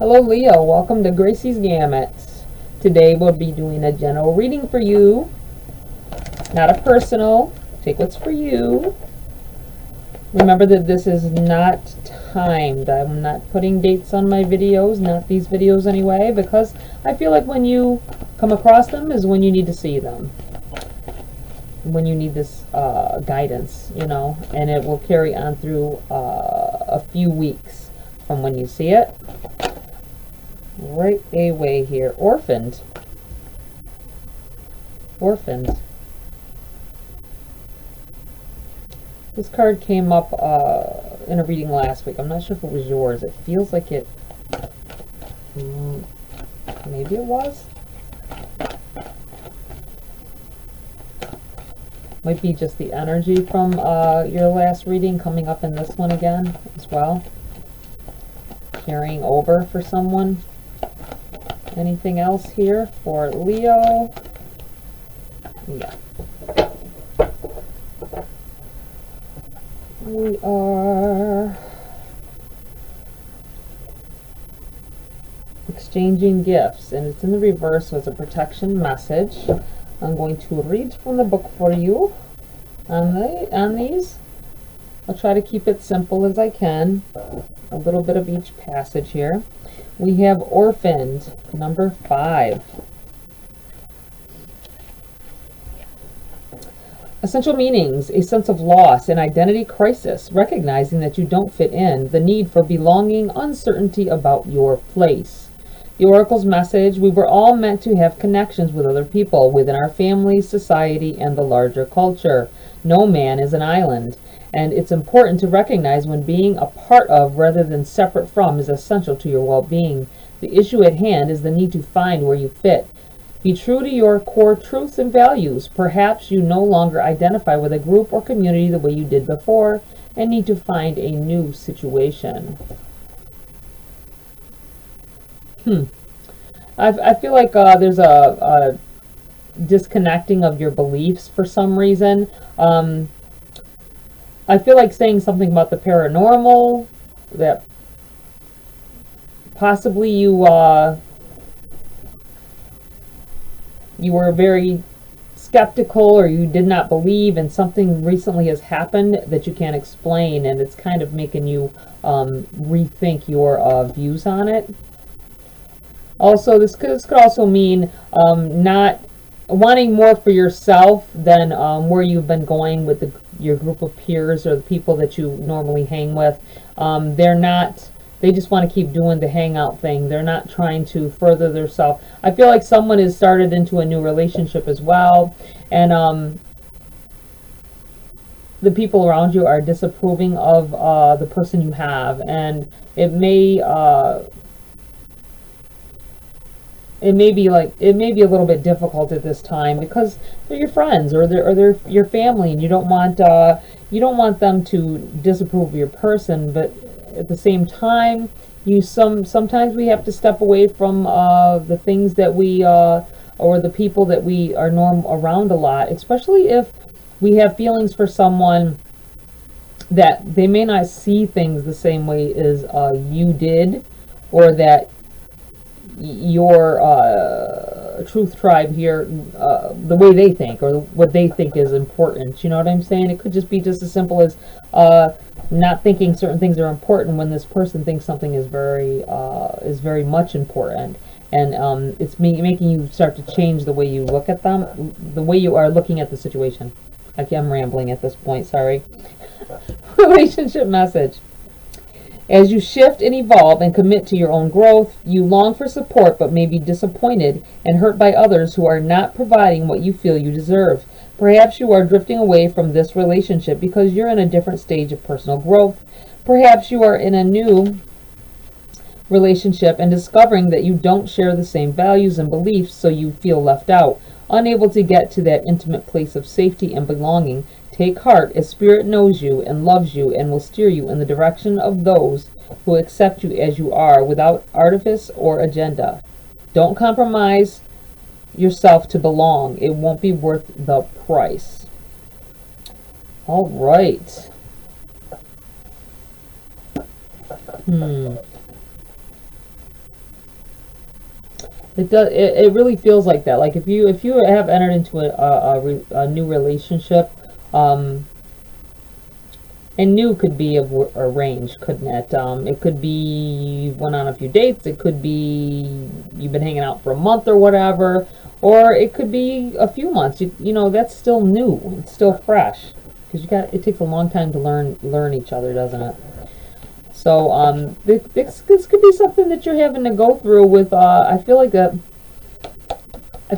Hello Leo, welcome to Gracie's Gamuts. Today we'll be doing a general reading for you, not a personal. Take what's for you. Remember that this is not timed. I'm not putting dates on my videos, not these videos anyway, because I feel like when you come across them is when you need to see them. When you need this guidance, you know, and it will carry on through a few weeks from when you see it. Right away here. Orphaned. Orphaned. This card came up in a reading last week. I'm not sure if it was yours. It feels like it... maybe it was? Might be just the energy from your last reading coming up in this one again as well. Carrying over for someone. Anything else here for Leo? Yeah. We are exchanging gifts, and it's in the reverse, so it's a protection message. I'm going to read from the book for you on these. I'll try to keep it simple as I can. A little bit of each passage here. We have Orphaned, number 5. Essential meanings: a sense of loss, an identity crisis, recognizing that you don't fit in, the need for belonging, uncertainty about your place. The Oracle's message: we were all meant to have connections with other people within our families, society, and the larger culture. No man is an island. And it's important to recognize when being a part of rather than separate from is essential to your well-being. The issue at hand is the need to find where you fit. Be true to your core truths and values. Perhaps you no longer identify with a group or community the way you did before and need to find a new situation. I feel like there's a disconnecting of your beliefs for some reason. I feel like saying something about the paranormal, that possibly you were very skeptical, or you did not believe, and something recently has happened that you can't explain, and it's kind of making you rethink your views on it. Also, this could also mean not wanting more for yourself than where you've been going with your group of peers or the people that you normally hang with. They just want to keep doing the hangout thing. They're not trying to further themselves. I feel like someone has started into a new relationship as well, and the people around you are disapproving of the person you have, and it may be a little bit difficult at this time because they're your friends or they're your family, and you don't want them to disapprove of your person. But at the same time, sometimes we have to step away from the things that we or the people that we are around a lot, especially if we have feelings for someone that they may not see things the same way as you did, or that your truth tribe here, the way they think or what they think is important. You know what I'm saying? It could just be just as simple as not thinking certain things are important when this person thinks something is very much important, and it's making you start to change the way you look at them, the way you are looking at the situation. I'm rambling at this point, sorry. Relationship message: as you shift and evolve and commit to your own growth, you long for support but may be disappointed and hurt by others who are not providing what you feel you deserve. Perhaps you are drifting away from this relationship because you're in a different stage of personal growth. Perhaps you are in a new relationship and discovering that you don't share the same values and beliefs, so you feel left out, unable to get to that intimate place of safety and belonging. Take heart, as Spirit knows you and loves you and will steer you in the direction of those who accept you as you are without artifice or agenda. Don't compromise yourself to belong. It won't be worth the price. All right. It really feels like that. Like if you have entered into a new relationship, um, and new could be a range, couldn't it? It could be went on a few dates. It could be you've been hanging out for a month or whatever, or it could be a few months. You know that's still new. It's still fresh because it takes a long time to learn each other, doesn't it? So this could be something that you're having to go through with. I feel like it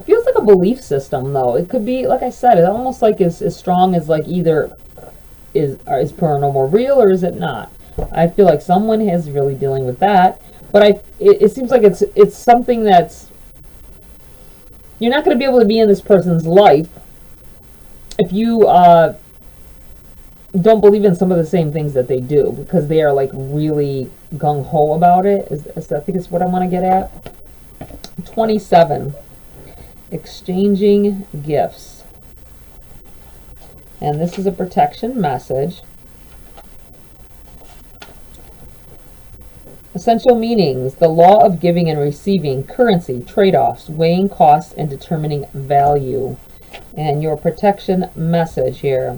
feels like a belief system though. It could be like I said. It's almost like as strong as like either is paranormal real or is it not? I feel like someone is really dealing with that, but it seems like it's something that's you're not going to be able to be in this person's life if you don't believe in some of the same things that they do, because they are like really gung-ho about it. I think it's what I want to get at. 27, exchanging gifts. And this is a protection message. Essential meanings: the law of giving and receiving, currency, trade-offs, weighing costs, and determining value. And your protection message here: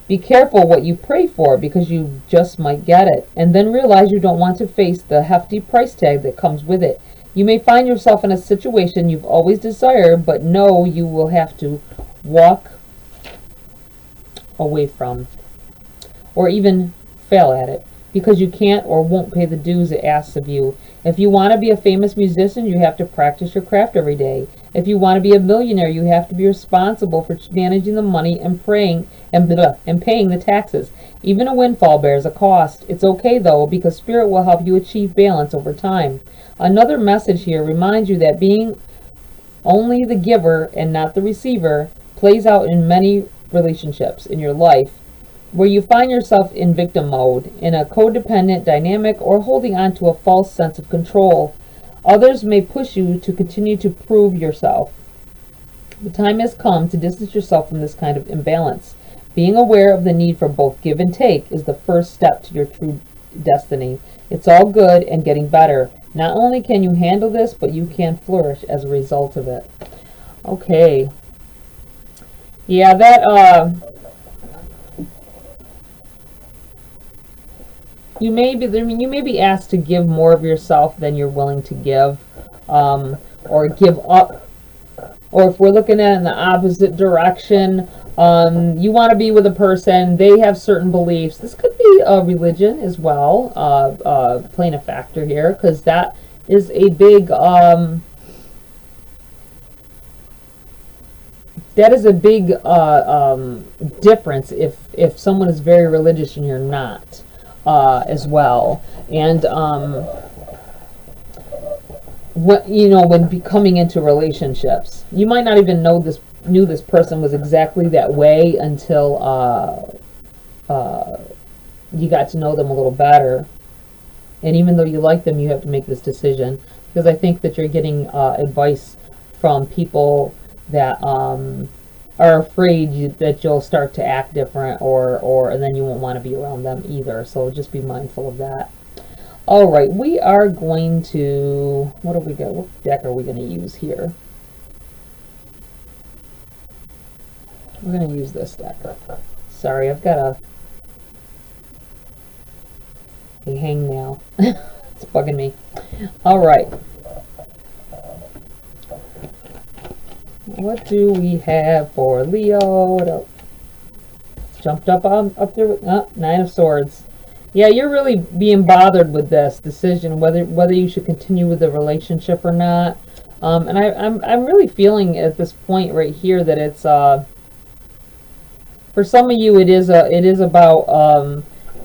be careful what you pray for because you just might get it, and then realize you don't want to face the hefty price tag that comes with it. You may find yourself in a situation you've always desired, but know you will have to walk away from, or even fail at it, because you can't or won't pay the dues it asks of you. If you want to be a famous musician, you have to practice your craft every day. If you want to be a millionaire, you have to be responsible for managing the money and paying the taxes. Even a windfall bears a cost. It's okay though, because spirit will help you achieve balance over time. Another message here reminds you that being only the giver and not the receiver plays out in many relationships in your life, where you find yourself in victim mode, in a codependent dynamic, or holding on to a false sense of control. Others may push you to continue to prove yourself. The time has come to distance yourself from this kind of imbalance. Being aware of the need for both give and take is the first step to your true destiny. It's all good and getting better. Not only can you handle this, but you can flourish as a result of it. Okay. Yeah, you may be asked to give more of yourself than you're willing to give, or give up. Or if we're looking at it in the opposite direction, you want to be with a person, they have certain beliefs. This could be a religion as well, playing a factor here, because that is a big difference if someone is very religious and you're not, as well. And when becoming into relationships, you might not even knew this person was exactly that way until you got to know them a little better. And even though you like them, you have to make this decision, because I think that you're getting advice from people that are afraid that you'll start to act different, and then you won't want to be around them either. So just be mindful of that. All right, we are going to, what do we got? What deck are we going to use here? We're going to use this deck. Sorry, I've got a hangnail. It's bugging me. All right. What do we have for Leo? What else? Jumped up there with Nine of Swords. Yeah, you're really being bothered with this decision, whether you should continue with the relationship or not. And I'm really feeling at this point right here that it's for some of you it is about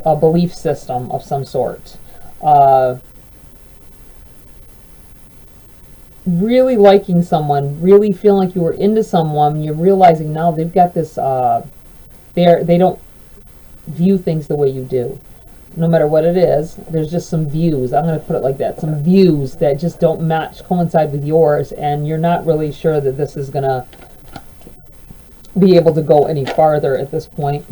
a belief system of some sort. Really liking someone, really feeling like you were into someone, you're realizing now they've got this, they don't view things the way you do. No matter what it is, there's just some views, I'm going to put it like that, some views that just don't coincide with yours, and you're not really sure that this is going to be able to go any farther at this point.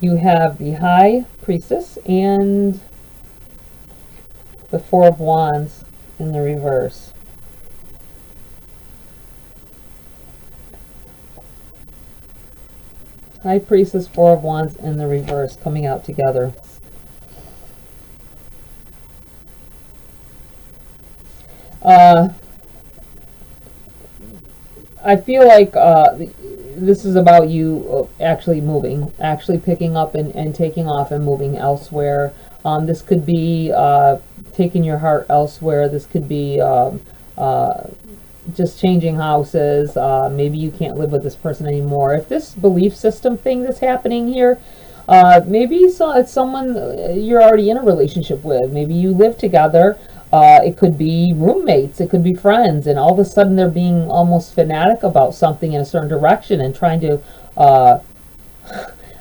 You have the High Priestess and the Four of Wands in the reverse. High Priestess, Four of Wands in the reverse, coming out together. I feel like this is about you actually moving, actually picking up and taking off and moving elsewhere. This could be taking your heart elsewhere. This could be just changing houses. Maybe you can't live with this person anymore. If this belief system thing that's happening here, maybe it's someone you're already in a relationship with. Maybe you live together. It could be roommates, it could be friends, and all of a sudden they're being almost fanatic about something in a certain direction and trying to,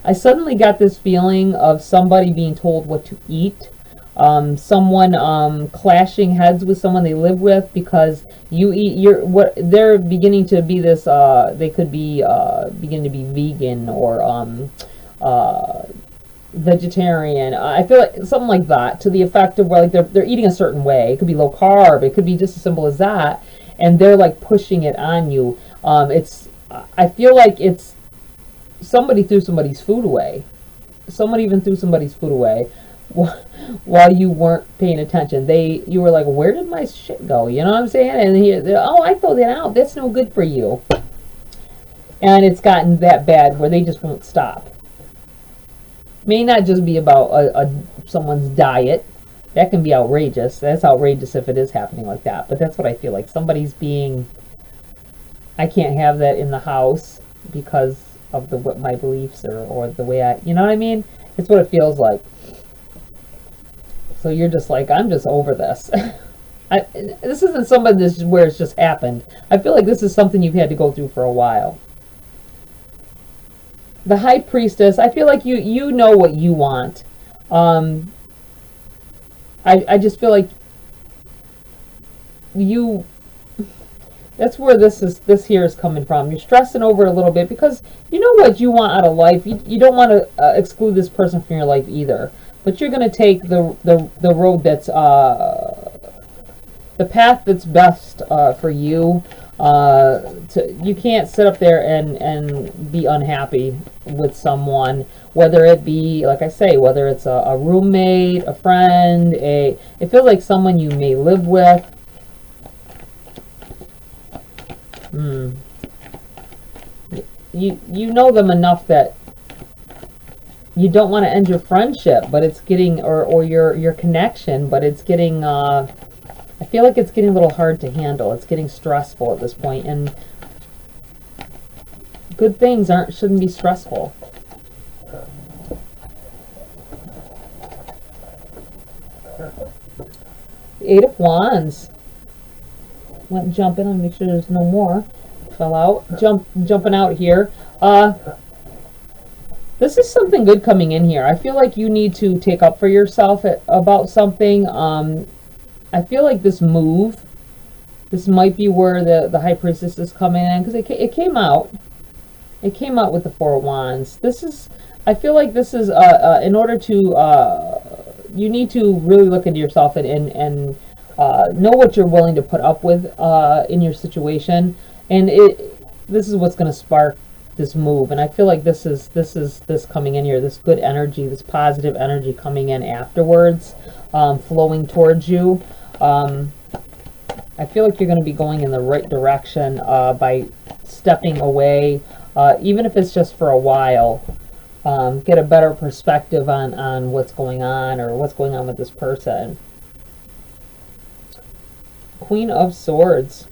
I suddenly got this feeling of somebody being told what to eat, someone clashing heads with someone they live with because they're beginning to be this, they could be beginning to be vegan or vegetarian. I feel like something like that, to the effect of where like they're eating a certain way. It could be low carb, it could be just as simple as that, and they're like pushing it on you. I feel like it's somebody threw somebody's food away. Someone even threw somebody's food away while you weren't paying attention. You were like, where did my shit go? You know what I'm saying? And oh, I throw that out, that's no good for you. And it's gotten that bad where they just won't stop. May not just be about someone's diet. That can be outrageous. That's outrageous if it is happening like that. But that's what I feel like. Somebody's being, I can't have that in the house because of what my beliefs or the way you know what I mean? It's what it feels like. So you're just like, I'm just over this. This isn't somebody where it's just happened. I feel like this is something you've had to go through for a while. The High Priestess, I feel like you know what you want. I just feel like that's where this here is coming from. You're stressing over it a little bit because you know what you want out of life. You don't want to exclude this person from your life either. But you're going to take the road that's the path that's best for you. You can't sit up there and be unhappy with someone, whether it be, like I say, whether it's a roommate, a friend, it feels like someone you may live with. You know them enough that you don't want to end your friendship, but it's getting, or your connection, but it's getting, I feel like it's getting a little hard to handle. It's getting stressful at this point, and good things shouldn't be stressful. Eight of Wands. Went jumping. I'll make sure there's no more. Fell out. Jumping out here. This is something good coming in here. I feel like you need to take up for yourself about something. I feel like this might be where the High Priestess is coming in, because it came out with the Four of Wands. I feel like this is in order to you need to really look into yourself and know what you're willing to put up with in your situation, and this is what's going to spark this move. And I feel like this is coming in here, this good energy, this positive energy coming in afterwards, flowing towards you. I feel like you're going to be going in the right direction by stepping away, even if it's just for a while. Get a better perspective on what's going on, or what's going on with this person. Queen of Swords.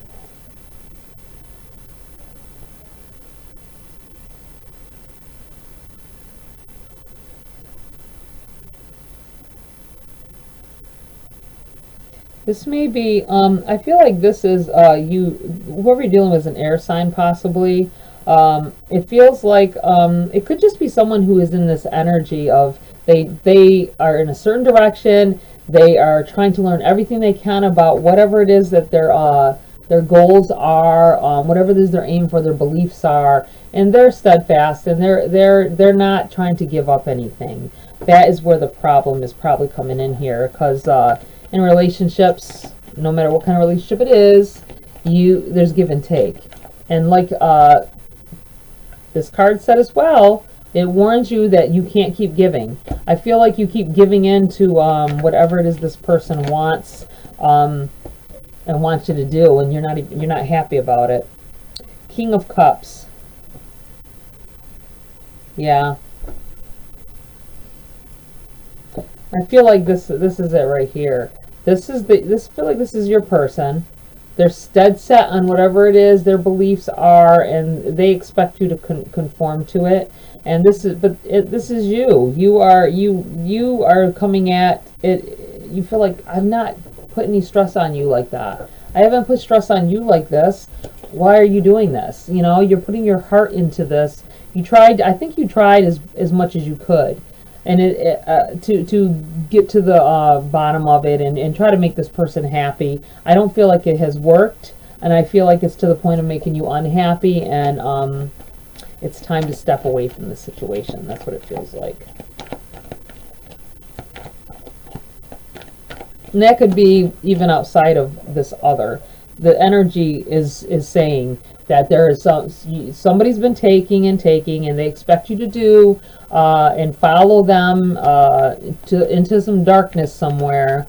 This may be, I feel like this is, whoever you're dealing with is an air sign, possibly. It feels like, it could just be someone who is in this energy of, they are in a certain direction, they are trying to learn everything they can about whatever it is that their goals are, whatever it is they're aiming for, their beliefs are, and they're steadfast, and they're not trying to give up anything. That is where the problem is probably coming in here, because, in relationships, no matter what kind of relationship it is, there's give and take. And like this card said as well, It warns you that you can't keep giving. I feel like you keep giving in to whatever it is this person wants and wants you to do, and you're not happy about it. King of Cups. Yeah. I feel like this is it right here. I feel like this is your person. They're dead set on whatever it is their beliefs are, and they expect you to conform to it. And this is you. You are coming at it. You feel like I'm not putting any stress on you like that. I haven't put stress on you like this. Why are you doing this? You know, you're putting your heart into this. You tried. I think you tried as much as you could, and to get to the bottom of it and try to make this person happy. I don't feel like it has worked, and I feel like it's to the point of making you unhappy, and it's time to step away from the situation. That's what it feels like. And that could be even outside of this other. The energy is saying that there is somebody's been taking, and they expect you to do and follow them into some darkness somewhere,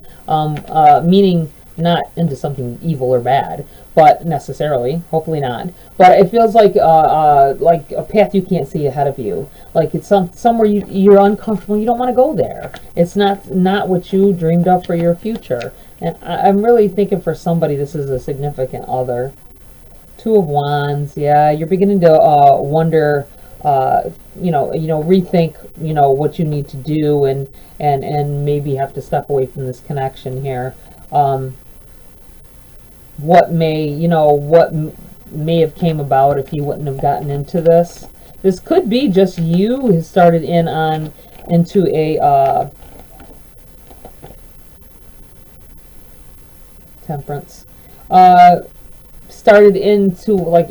meaning not into something evil or bad, but necessarily, hopefully not. But it feels like a path you can't see ahead of you. Like it's somewhere you're uncomfortable. You don't want to go there. It's not what you dreamed of for your future. And I'm really thinking for somebody this is a significant other. Two of Wands. Yeah, you're beginning to wonder. Rethink. What you need to do, and maybe have to step away from this connection here. What may have came about if you wouldn't have gotten into this. This could be just you who started into a Temperance. Started into like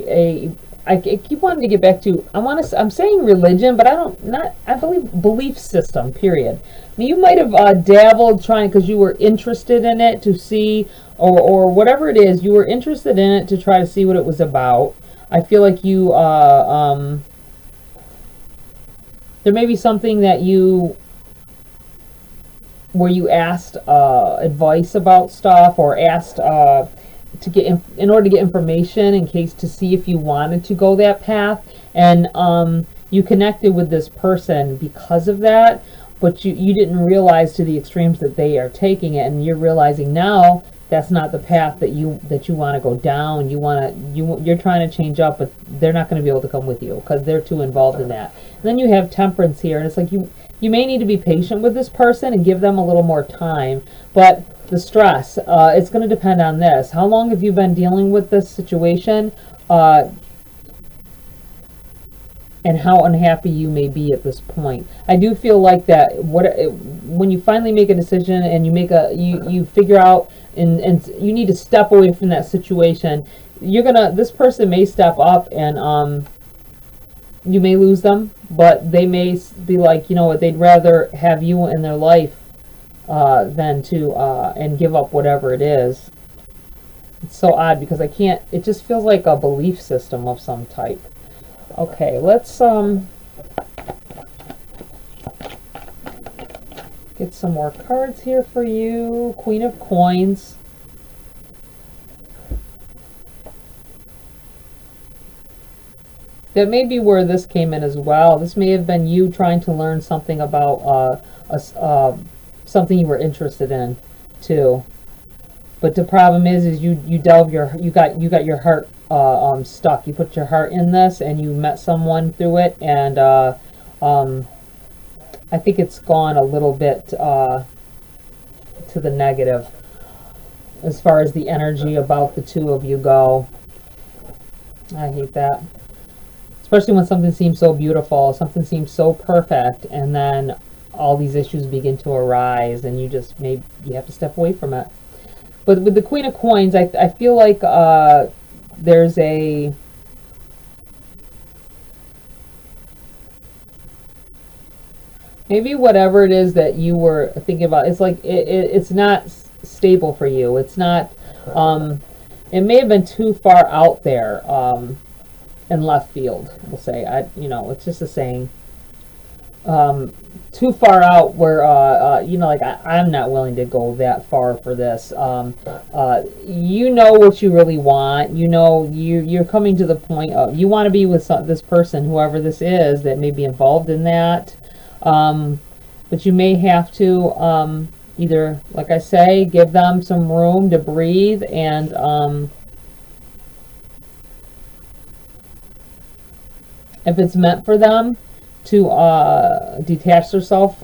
I keep wanting to get back to I'm saying religion, but I believe belief system, period. Now, you might have dabbled trying because you were interested in it to see, or whatever it is, you were interested in it to try to see what it was about. I feel like you there may be something that where you asked advice about stuff, or asked to get in order to get information in case to see if you wanted to go that path, and you connected with this person because of that, but you didn't realize to the extremes that they are taking it, and you're realizing now that's not the path that you want to go down. You're trying to change up, but they're not going to be able to come with you because they're too involved in that. And then you have Temperance here, and it's like you may need to be patient with this person and give them a little more time, but the stress, it's going to depend on this. How long have you been dealing with this situation, and how unhappy you may be at this point. I do feel like that when you finally make a decision and you figure out and you need to step away from that situation, this person may step up, and you may lose them, but they may be like, you know what, they'd rather have you in their life than to and give up whatever it is. It's so odd because it just feels like a belief system of some type. Okay, let's get some more cards here for you. Queen of Coins. That may be where this came in as well. This may have been you trying to learn something about something you were interested in too. But the problem is you got your heart stuck. You put your heart in this, and you met someone through it, and I think it's gone a little bit to the negative as far as the energy about the two of you go. I hate that. Especially when something seems so beautiful, something seems so perfect, and then all these issues begin to arise, and you have to step away from it. But with the Queen of Coins, I feel like there's a maybe whatever it is that you were thinking about, it's like it's not stable for you. It's not. It may have been too far out there in left field. We'll say. It's just a saying. too far out where you know, like I'm not willing to go that far for this. You know what you really want. You know you're coming to the point of you want to be with this person, whoever this is that may be involved in that. But you may have to either, like I say, give them some room to breathe, and if it's meant for them to detach themselves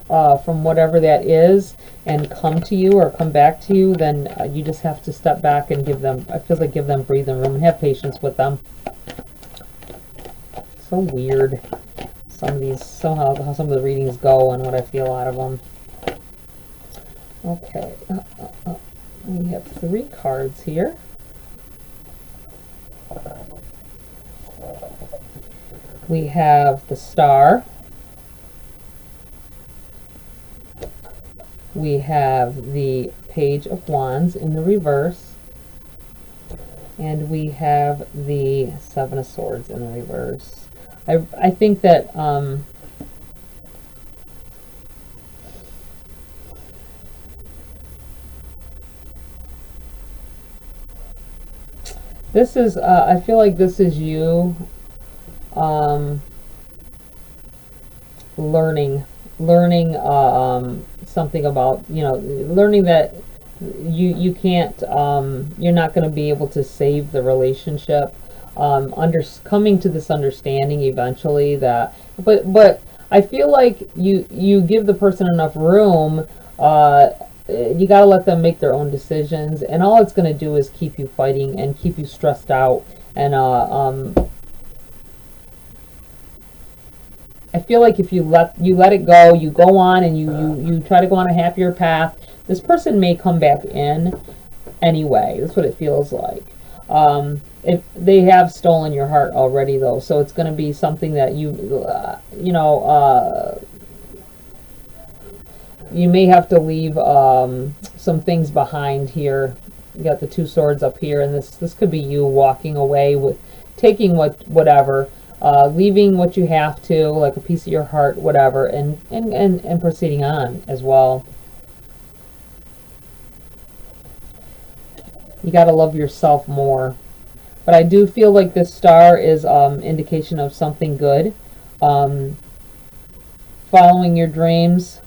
from whatever that is and come to you or come back to you, then you just have to step back and give them, I feel like, give them breathing room and have patience with them. So weird. Some of these, somehow, how some of the readings go and what I feel out of them. Okay. We have 3 cards here. We have the Star. We have the Page of Wands in the reverse. And we have the 7 of Swords in the reverse. I think that this is, I feel like this is you learning something about, you know, learning that you can't, you're not going to be able to save the relationship, coming to this understanding eventually that, but I feel like you give the person enough room. You got to let them make their own decisions, and all it's going to do is keep you fighting and keep you stressed out. And I feel like if you let it go, you go on and you try to go on a happier path, this person may come back in anyway. That's what it feels like. If they have stolen your heart already, though, so it's going to be something that you know, you may have to leave some things behind here. You got the 2 swords up here, and this could be you walking away with, taking whatever, leaving what you have to, like a piece of your heart, whatever, and proceeding on as well. You got to love yourself more. But I do feel like this Star is indication of something good. Following your dreams.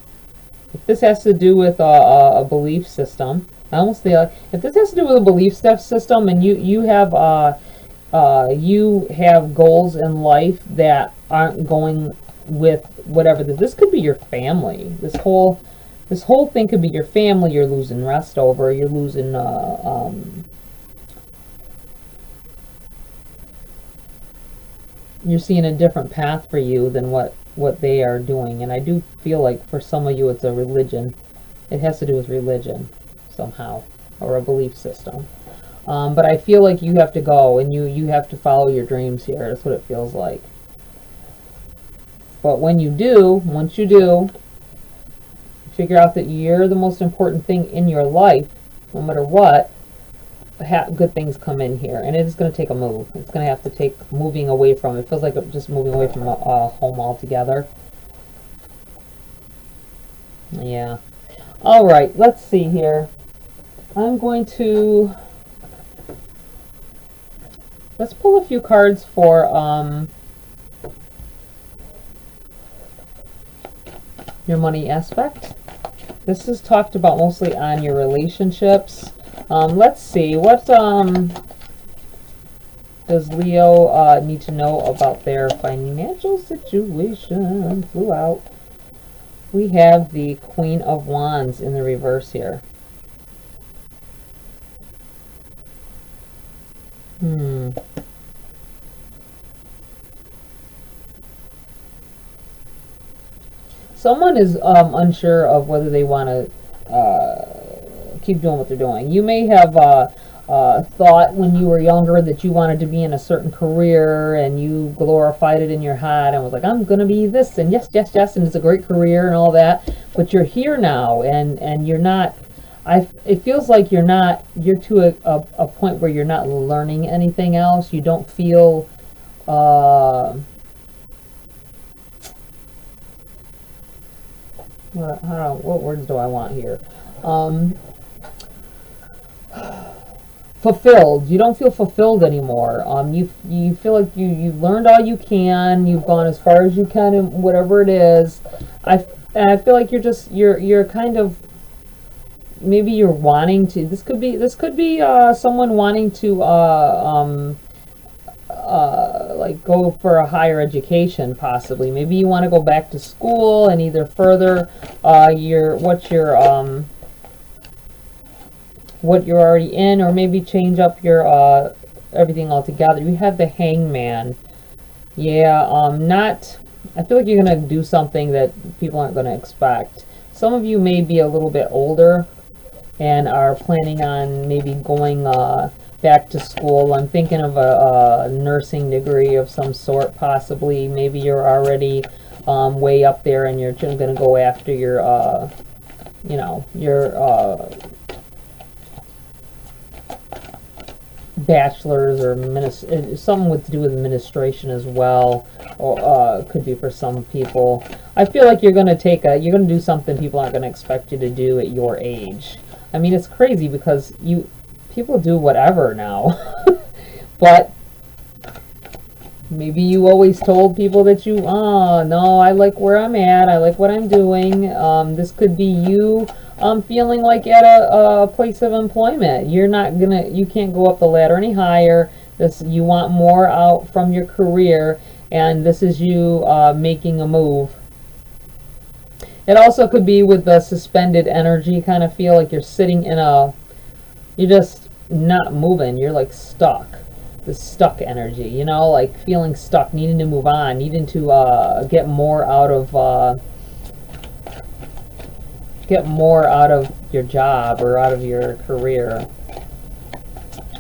If this has to do with a belief system, I almost feel like if this has to do with a belief system, and you have goals in life that aren't going with whatever this could be your family. This whole thing could be your family. You're losing rest over. You're losing you're seeing a different path for you than what they are doing. And I do feel like for some of you it's a religion. It has to do with religion somehow, or a belief system. But I feel like you have to go and you have to follow your dreams here. That's what it feels like. But when you do, once you do, figure out that you're the most important thing in your life, no matter what, good things come in here. And it is going to take a move. It's going to have to take moving away from it. Feels like just moving away from home altogether. Yeah. All right, let's see here. I'm going to, let's pull a few cards for your money aspect. This is talked about mostly on your relationships. Let's see, what does Leo need to know about their financial situation? Flew out. We have the Queen of Wands in the reverse here. Someone is unsure of whether they want to keep doing what they're doing. You may have thought when you were younger that you wanted to be in a certain career, and you glorified it in your head and was like, I'm going to be this, and yes, yes, yes, and it's a great career and all that. But you're here now, and you're not, it feels like you're to a point where you're not learning anything else. You don't feel What words do I want here? Fulfilled. You don't feel fulfilled anymore. You feel like you've learned all you can. You've gone as far as you can in whatever it is. I feel like you're kind of, maybe you're wanting to. This could be someone wanting to like go for a higher education, possibly. Maybe you want to go back to school and either further what you're already in, or maybe change up your everything altogether. You have the Hangman. Yeah, I feel like you're gonna do something that people aren't gonna expect. Some of you may be a little bit older and are planning on maybe going back to school. I'm thinking of a nursing degree of some sort, possibly. Maybe you're already way up there and you're going to go after your, your bachelor's, or something with to do with administration as well, or could be for some people. I feel like you're going to do something people aren't going to expect you to do at your age. I mean, it's crazy because people do whatever now. But maybe you always told people that oh no, I like where I'm at, I like what I'm doing. This could be you feeling like at a place of employment you can't go up the ladder any higher. You want more out from your career, and this is you making a move. It also could be with the suspended energy kind of feel, like you're sitting in you're just not moving, you're like stuck. The stuck energy, like feeling stuck, needing to move on, needing to get more out of your job or out of your career.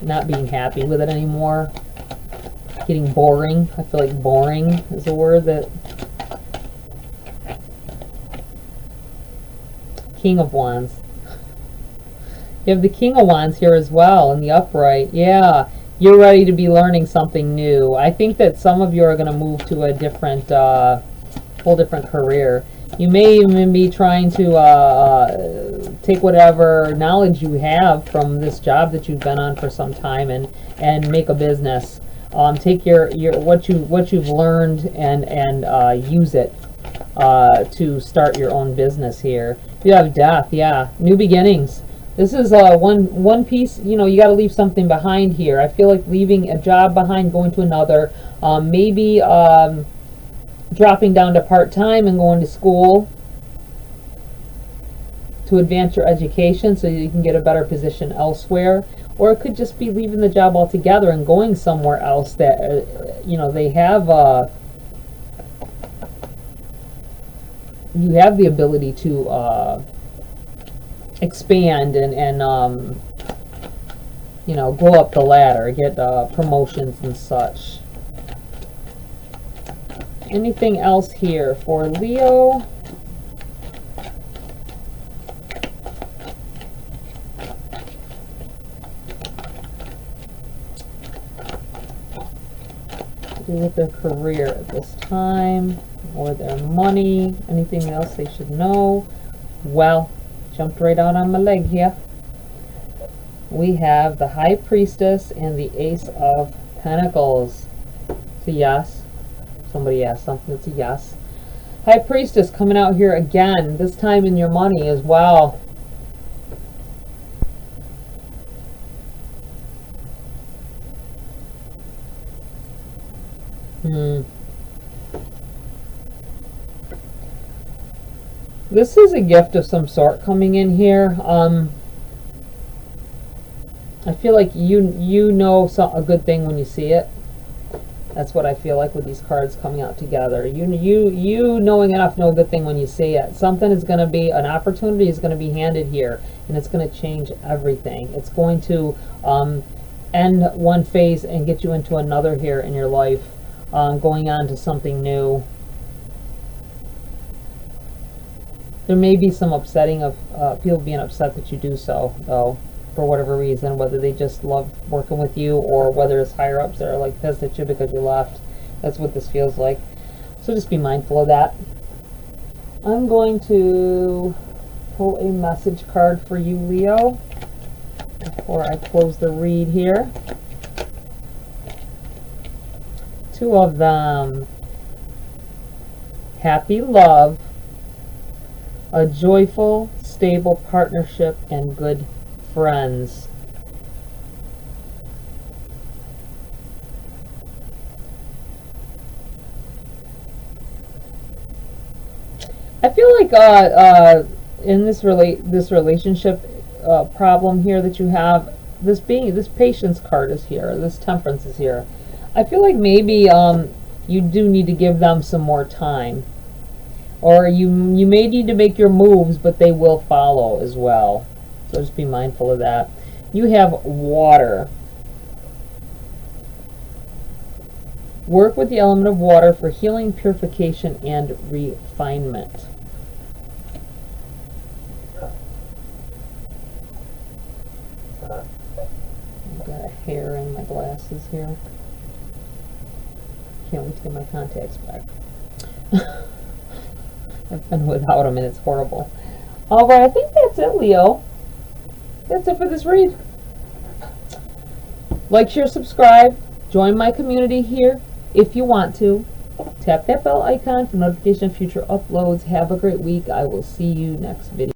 Not being happy with it anymore. Getting boring. I feel like boring is a word that... King of Wands. You have the King of Wands here as well in the upright. Yeah, you're ready to be learning something new. I think that some of you are going to move to a different, whole different career. You may even be trying to take whatever knowledge you have from this job that you've been on for some time and make a business. Take what you've learned and use it to start your own business here. You have Death, yeah, new beginnings. This is one piece, you got to leave something behind here. I feel like leaving a job behind, going to another, maybe dropping down to part-time and going to school to advance your education so you can get a better position elsewhere. Or it could just be leaving the job altogether and going somewhere else that, they have, you have the ability to expand and go up the ladder, get promotions and such. Anything else here for Leo? Do with their career at this time, or their money, anything else they should know? Well, jumped right out on my leg here. We have the High Priestess and the Ace of Pentacles. It's a yes. Somebody asked something, it's a yes. High Priestess coming out here again, this time in your money as well. This is a gift of some sort coming in here. I feel like you know a good thing when you see it. That's what I feel like with these cards coming out together. You knowing enough know a good thing when you see it. Something is going to be, an opportunity is going to be handed here, and it's going to change everything. It's going to end one phase and get you into another here in your life, going on to something new. There may be some upsetting of people being upset that you do so, though, for whatever reason, whether they just love working with you or whether it's higher ups that are like pissed at you because you left. That's what this feels like. So just be mindful of that. I'm going to pull a message card for you, Leo, before I close the read here. Two of them. Happy love, a joyful, stable partnership, and good friends. I feel like in this relationship problem here that you have, this patience card is here, this temperance is here. I feel like maybe you do need to give them some more time, or you may need to make your moves, but they will follow as well. So just be mindful of that. You have water. Work with the element of water for healing, purification, and refinement. I've got a hair in my glasses here. Can't wait to get my contacts back. I've been without them and it's horrible. Alright, I think that's it, Leo. That's it for this read. Like, share, subscribe. Join my community here if you want to. Tap that bell icon for notification of future uploads. Have a great week. I will see you next video.